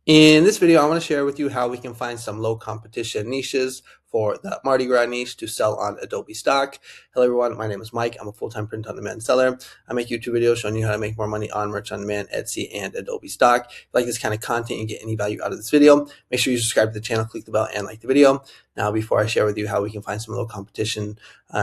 In this video, I want to share with you how we can find some low competition niches for the Mardi Gras niche to sell on Adobe Stock. Hello everyone, my name is Mike. I'm a full-time print-on-demand seller. I make YouTube videos showing you how to make more money on merch on demand, Etsy, and Adobe Stock. If you like this kind of content and get any value out of this video, make sure you subscribe to the channel, click the bell, and like the video. Now, before I share with you how we can find some low competition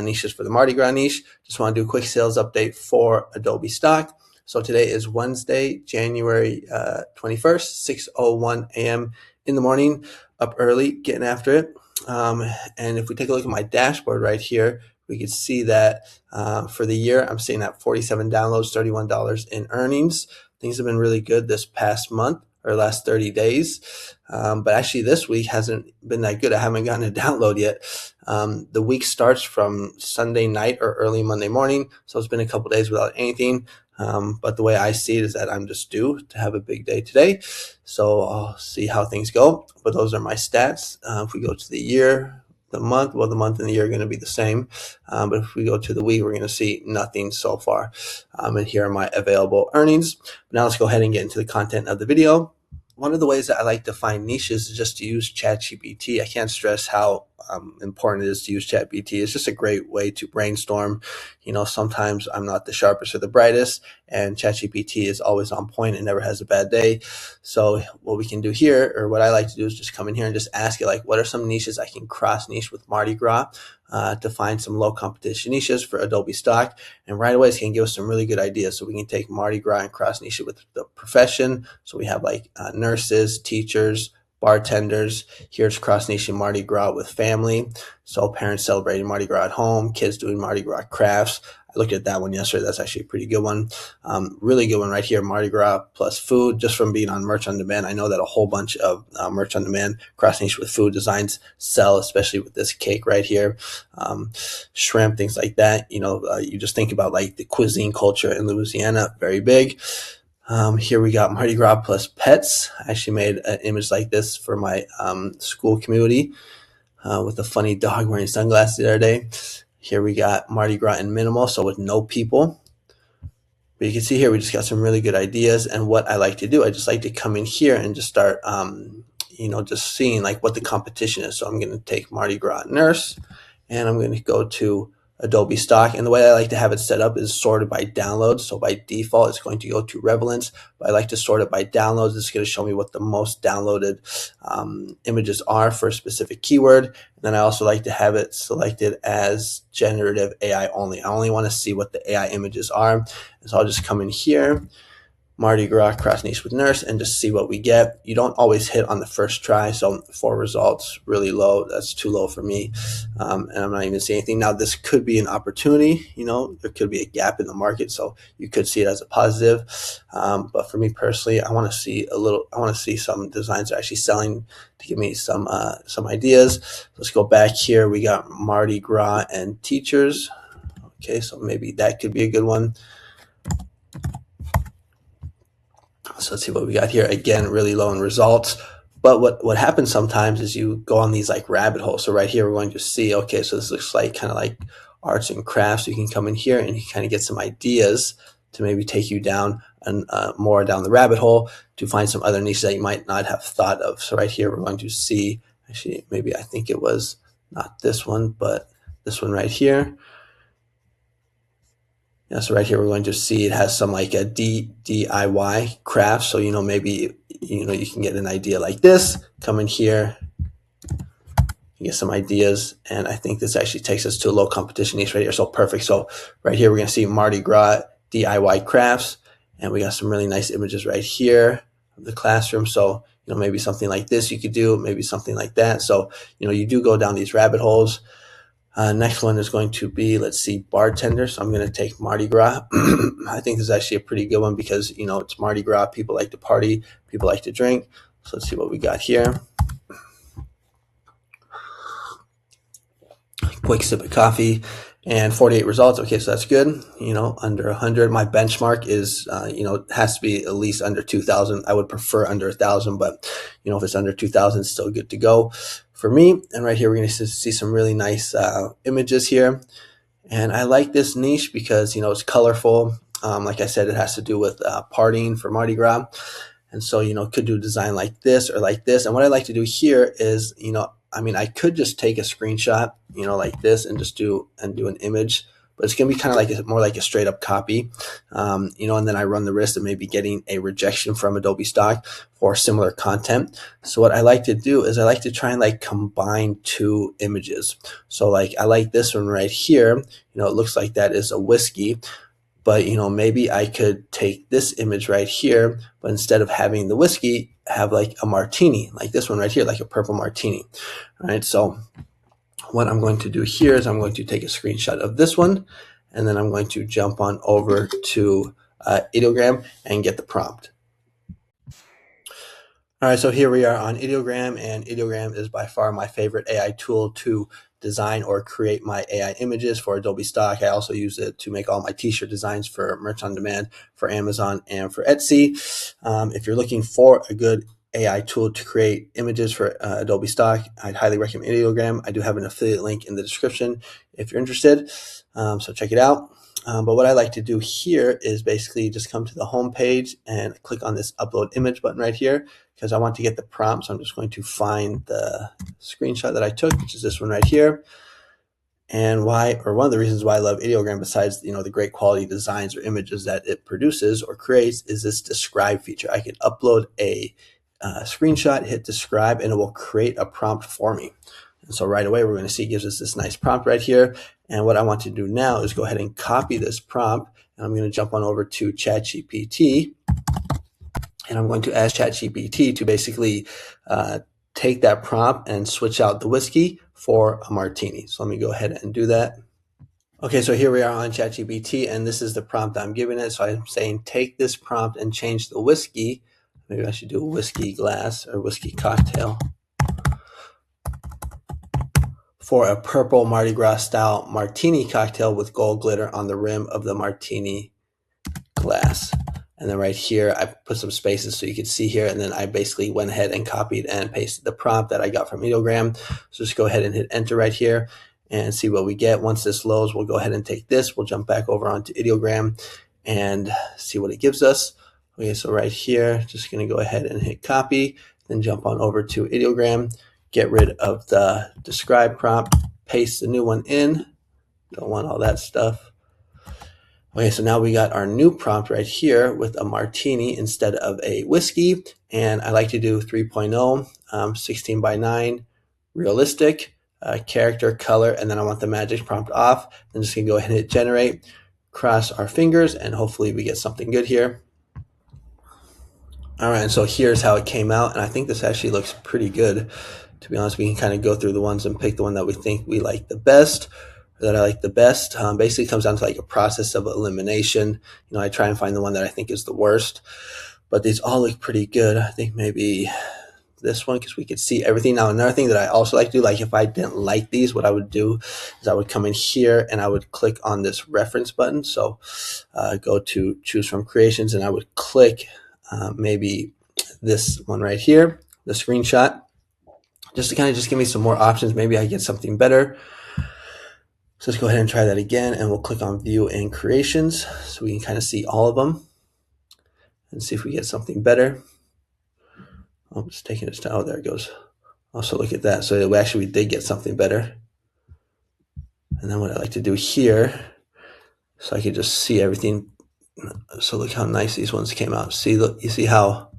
niches for the Mardi Gras niche, just want to do a quick sales update for Adobe Stock. So today is Wednesday, January 21st, 6:01 a.m. in the morning, up early, getting after it. And if we take a look at my dashboard right here, we can see that for the year, I'm seeing at 47 downloads, $31 in earnings. Things have been really good this past month or last 30 days. But actually this week hasn't been that good. I haven't gotten a download yet. The week starts from Sunday night or early Monday morning. So it's been a couple days without anything. But the way I see it is that I'm just due to have a big day today. So I'll see how things go. But those are my stats. If we go to the year, the month, well, the month and the year are going to be the same. But if we go to the week, we're going to see nothing so far. And here are my available earnings. Now let's go ahead and get into the content of the video. One of the ways that I like to find niches is just to use ChatGPT. I can't stress how important it is to use ChatGPT. It's just a great way to brainstorm. Sometimes I'm not the sharpest or the brightest, and ChatGPT is always on point and never has a bad day. So what we can do here, or what I like to do, is just come in here and just ask it, like, what are some niches I can cross niche with Mardi Gras to find some low competition niches for Adobe Stock. And right away, it's going to give us some really good ideas. So we can take Mardi Gras and cross niche it with the profession. So we have like nurses, teachers, bartenders. Here's cross niche Mardi Gras with family. So parents celebrating Mardi Gras at home, kids doing Mardi Gras crafts. I looked at that one yesterday. That's actually a pretty good one. Really good one right here, Mardi Gras plus food, just from being on Merch on Demand. I know that a whole bunch of Merch on Demand cross niche with food designs sell, especially with this cake right here. Shrimp, things like that. You just think about like the cuisine culture in Louisiana, very big. Here we got Mardi Gras plus pets. I actually made an image like this for my school community with a funny dog wearing sunglasses the other day. Here we got Mardi Gras and minimal, so with no people. But you can see here we just got some really good ideas. And what I like to do, I just like to come in here and just start, just seeing like what the competition is. So I'm going to take Mardi Gras nurse, and I'm going to go to Adobe Stock. And the way I like to have it set up is sorted by downloads. So by default, it's going to go to Relevance, but I like to sort it by downloads. It's going to show me what the most downloaded images are for a specific keyword. And then I also like to have it selected as generative AI only. I only want to see what the AI images are. And so I'll just come in here, Mardi Gras cross niche with nurse, and just see what we get. You don't always hit on the first try, so 4 results, really low. That's too low for me, and I'm not even seeing anything. Now, this could be an opportunity. There could be a gap in the market, so you could see it as a positive. But for me personally, I want to see some designs that are actually selling to give me some ideas. Let's go back here. We got Mardi Gras and teachers. Okay, so maybe that could be a good one. So let's see what we got here. Again, really low in results. But what happens sometimes is you go on these like rabbit holes. So right here, we're going to see, okay, so this looks like kind of like arts and crafts. So you can come in here and you kind of get some ideas to maybe take you down and more down the rabbit hole to find some other niches that you might not have thought of. So right here, we're going to see, actually, maybe I think it was not this one, but this one right here. Yeah, so right here, we're going to see it has some like a DIY craft. So, maybe, you can get an idea like this, come in here, you get some ideas. And I think this actually takes us to a low competition niche right here. So perfect. So right here, we're going to see Mardi Gras DIY crafts. And we got some really nice images right here of the classroom. So, maybe something like this you could do, maybe something like that. So, you do go down these rabbit holes. Next one is going to be, let's see, bartender. So I'm going to take Mardi Gras. I think this is actually a pretty good one because, it's Mardi Gras. People like to party. People like to drink. So let's see what we got here. Quick sip of coffee and 48 results. Okay, so that's good. Under 100. My benchmark is, it has to be at least under 2,000. I would prefer under 1,000, but, if it's under 2,000, it's still good to go for me. And right here, we're going to see some really nice images here. And I like this niche because, it's colorful. Like I said, it has to do with partying for Mardi Gras. And so, could do design like this or like this. And what I like to do here is, I could just take a screenshot, like this and just do an image, but it's going to be kind of like more like a straight up copy, and then I run the risk of maybe getting a rejection from Adobe Stock for similar content. So what I like to do is I like to try and like combine two images. So like I like this one right here, it looks like that is a whiskey. But, maybe I could take this image right here, but instead of having the whiskey, have like a martini, like this one right here, like a purple martini. All right. So what I'm going to do here is I'm going to take a screenshot of this one, and then I'm going to jump on over to Ideogram and get the prompt. All right, so here we are on Ideogram, and Ideogram is by far my favorite AI tool to design or create my AI images for Adobe Stock. I also use it to make all my t-shirt designs for merch on demand for Amazon and for Etsy. If you're looking for a good AI tool to create images for Adobe Stock, I'd highly recommend Ideogram. I do have an affiliate link in the description if you're interested, so check it out. But what I like to do here is basically just come to the home page and click on this upload image button right here, because I want to get the prompt. So I'm just going to find the screenshot that I took, which is this one right here. And one of the reasons why I love Ideogram, besides the great quality designs or images that it produces or creates, is this describe feature. I can upload a screenshot, hit describe, and it will create a prompt for me. And so right away, we're going to see it gives us this nice prompt right here. And what I want to do now is go ahead and copy this prompt. And I'm going to jump on over to ChatGPT. And I'm going to ask ChatGPT to basically take that prompt and switch out the whiskey for a martini. So let me go ahead and do that. Okay, so here we are on ChatGPT, and this is the prompt I'm giving it. So I'm saying take this prompt and change the whiskey. Maybe I should do a whiskey glass or whiskey cocktail for a purple Mardi Gras style martini cocktail with gold glitter on the rim of the martini glass. And then right here, I put some spaces so you can see here. And then I basically went ahead and copied and pasted the prompt that I got from Ideogram. So just go ahead and hit enter right here and see what we get. Once this loads, we'll go ahead and take this. We'll jump back over onto Ideogram and see what it gives us. Okay, so right here, just going to go ahead and hit copy, then jump on over to Ideogram. Get rid of the describe prompt, paste the new one in. Don't want all that stuff. Okay, so now we got our new prompt right here with a martini instead of a whiskey. And I like to do 3.0, 16 by 9, realistic, character, color, and then I want the magic prompt off. I'm just going to go ahead and hit generate, cross our fingers, and hopefully we get something good here. All right, so here's how it came out. And I think this actually looks pretty good. To be honest, we can kind of go through the ones and pick the one that we think we like the best, or that I like the best. Basically, it comes down to like a process of elimination. I try and find the one that I think is the worst, but these all look pretty good. I think maybe this one, because we could see everything. Now, another thing that I also like to do, like if I didn't like these, what I would do is I would come in here and I would click on this reference button. So go to choose from creations, and I would click maybe this one right here, the screenshot, just to kind of just give me some more options. Maybe I get something better. So let's go ahead and try that again, and we'll click on view and creations so we can kind of see all of them and see if we get something better. Oh, it's taking its time. Oh, there it goes. Also look at that. So we did get something better. And then what I like to do here, so I can just see everything. So look how nice these ones came out. See, look, you see how,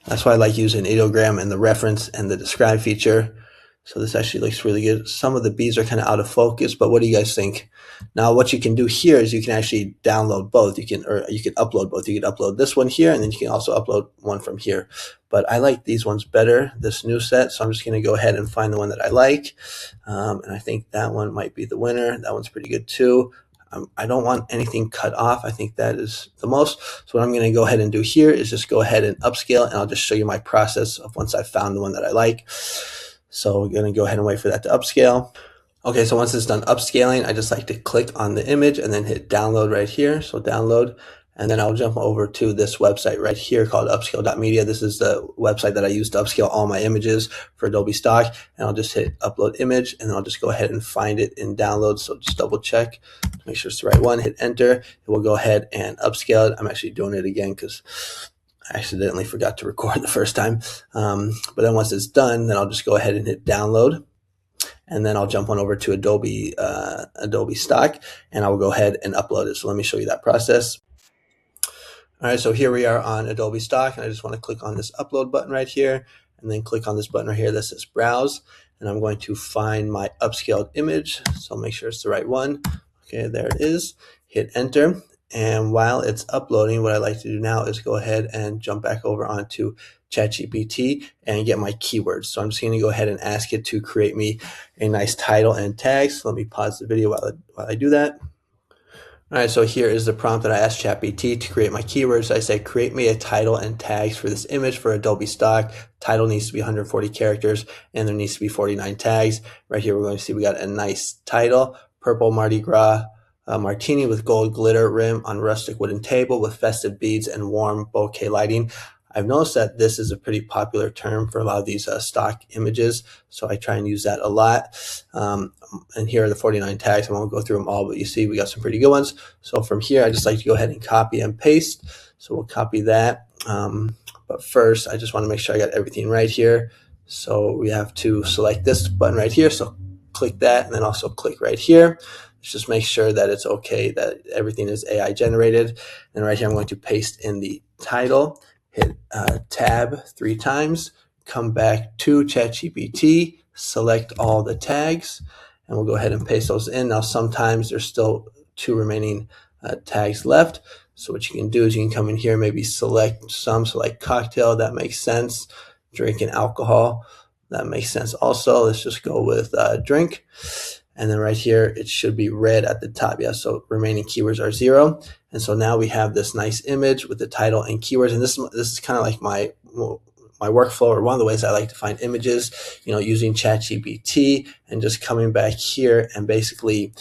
that's why I like using Ideogram and the reference and the describe feature. So this actually looks really good. Some of the bees are kind of out of focus, but what do you guys think? Now, what you can do here is you can actually download both. You can upload both. You can upload this one here, and then you can also upload one from here. But I like these ones better, this new set. So I'm just going to go ahead and find the one that I like. And I think that one might be the winner. That one's pretty good too. I don't want anything cut off. I think that is the most. So what I'm going to go ahead and do here is just go ahead and upscale, and I'll just show you my process of once I've found the one that I like. So we're going to go ahead and wait for that to upscale. Okay, so once it's done upscaling, I just like to click on the image and then hit download right here. So download, and then I'll jump over to this website right here called upscale.media. This is the website that I use to upscale all my images for Adobe Stock. And I'll just hit upload image, and then I'll just go ahead and find it in download. So just double check to make sure it's the right one, hit enter. It will go ahead and upscale it. I'm actually doing it again because I accidentally forgot to record the first time. But then once it's done, then I'll just go ahead and hit download. And then I'll jump on over to Adobe Stock, and I will go ahead and upload it. So let me show you that process. All right, so here we are on Adobe Stock, and I just want to click on this upload button right here, and then click on this button right here that says browse, and I'm going to find my upscaled image. So make sure it's the right one. Okay, there it is. Hit enter. And while it's uploading, what I like to do now is go ahead and jump back over onto ChatGPT and get my keywords. So I'm just going to go ahead and ask it to create me a nice title and tags. So let me pause the video while I do that. All right, so here is the prompt that I asked ChatGPT to create my keywords. I say, create me a title and tags for this image for Adobe Stock. Title needs to be 140 characters, and there needs to be 49 tags. Right here, we're going to see we got a nice title, purple Mardi Gras martini with gold glitter rim on rustic wooden table with festive beads and warm bouquet lighting. I've noticed that this is a pretty popular term for a lot of these stock images, so I try and use that a lot. And here are the 49 tags. I won't go through them all, but you see we got some pretty good ones. So from here, I just like to go ahead and copy and paste. So we'll copy that. But first, I just want to make sure I got everything right here. So we have to select this button right here. So click that, and then also click right here. Let's just make sure that it's okay, that everything is AI generated. And right here, I'm going to paste in the title. Hit tab 3 times, come back to ChatGPT, select all the tags, and we'll go ahead and paste those in. Now, sometimes there's still 2 remaining tags left. So what you can do is you can come in here, maybe select some, so like cocktail, that makes sense. Drinking alcohol, that makes sense also. Let's just go with drink. And then right here, it should be red at the top. Yeah, so remaining keywords are 0. And so now we have this nice image with the title and keywords. And this is kind of like my workflow, or one of the ways I like to find images, using ChatGPT and just coming back here and basically,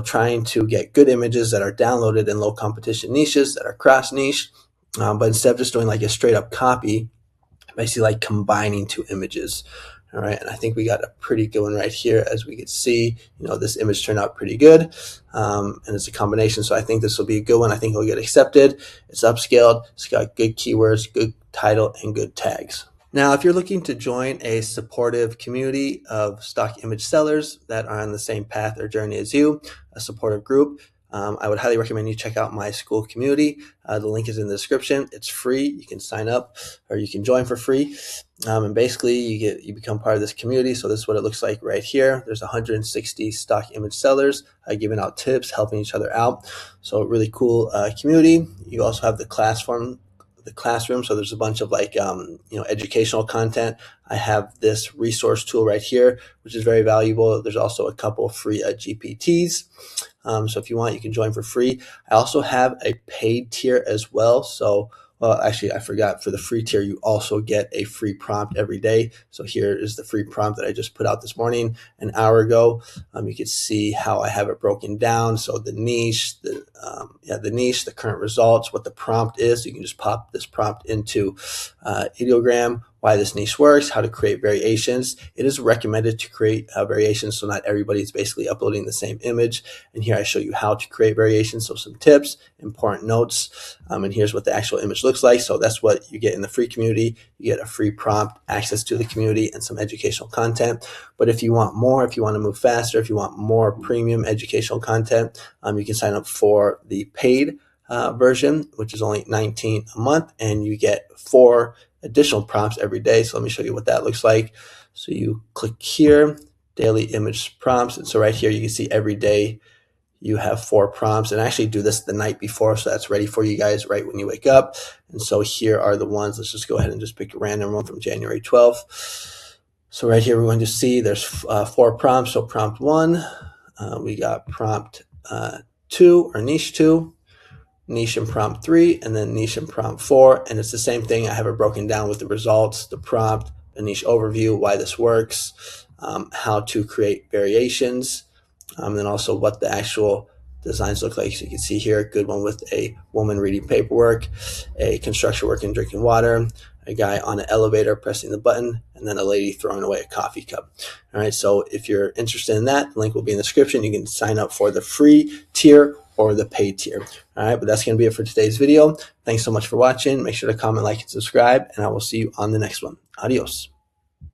trying to get good images that are downloaded in low competition niches that are cross niche. But instead of just doing like a straight up copy, basically like combining 2 images. All right, and I think we got a pretty good one right here. As we can see, this image turned out pretty good, and it's a combination. So I think this will be a good one. I think it'll get accepted. It's upscaled. It's got good keywords, good title, and good tags. Now, if you're looking to join a supportive community of stock image sellers that are on the same path or journey as you, a supportive group, I would highly recommend you check out my SKOOL community. The link is in the description. It's free. You can sign up or you can join for free. And basically you become part of this community. So this is what it looks like right here. There's 160 stock image sellers giving out tips, helping each other out. So really cool community. You also have the classroom. So there's a bunch of educational content. I have this resource tool right here, which is very valuable. There's also a couple free GPTs. So if you want, you can join for free. I also have a paid tier as well. So actually, I forgot, for the free tier, you also get a free prompt every day. So here is the free prompt that I just put out this morning, an hour ago. You can see how I have it broken down. So the niche, the niche, the current results, what the prompt is. You can just pop this prompt into ideogram, why this niche works, how to create variations. It is recommended to create variations, so not everybody is basically uploading the same image. And here I show you how to create variations, so some tips, important notes, and here's what the actual image looks like. So that's what you get in the free community. You get a free prompt, access to the community, and some educational content. But if you want more, if you want to move faster, if you want more premium educational content, you can sign up for the paid version, which is only $19 a month, and you get 4 additional prompts every day. So let me show you what that looks like. So you click here, daily image prompts. And so right here, you can see every day you have 4 prompts, and I actually do this the night before. So that's ready for you guys right when you wake up. And so here are the ones. Let's just go ahead and just pick a random one from January 12th. So right here, we're going to see there's 4 prompts. So prompt 1, we got prompt 2 or niche 2, niche and prompt 3, and then niche and prompt 4. And it's the same thing. I have it broken down with the results, the prompt, the niche overview, why this works, how to create variations, and then also what the actual designs look like. So you can see here, a good one with a woman reading paperwork, a construction worker drinking water, a guy on an elevator pressing the button, and then a lady throwing away a coffee cup. All right, so if you're interested in that, the link will be in the description. You can sign up for the free tier or the paid tier. All right, but that's going to be it for today's video. Thanks so much for watching. Make sure to comment, like, and subscribe, and I will see you on the next one. Adios.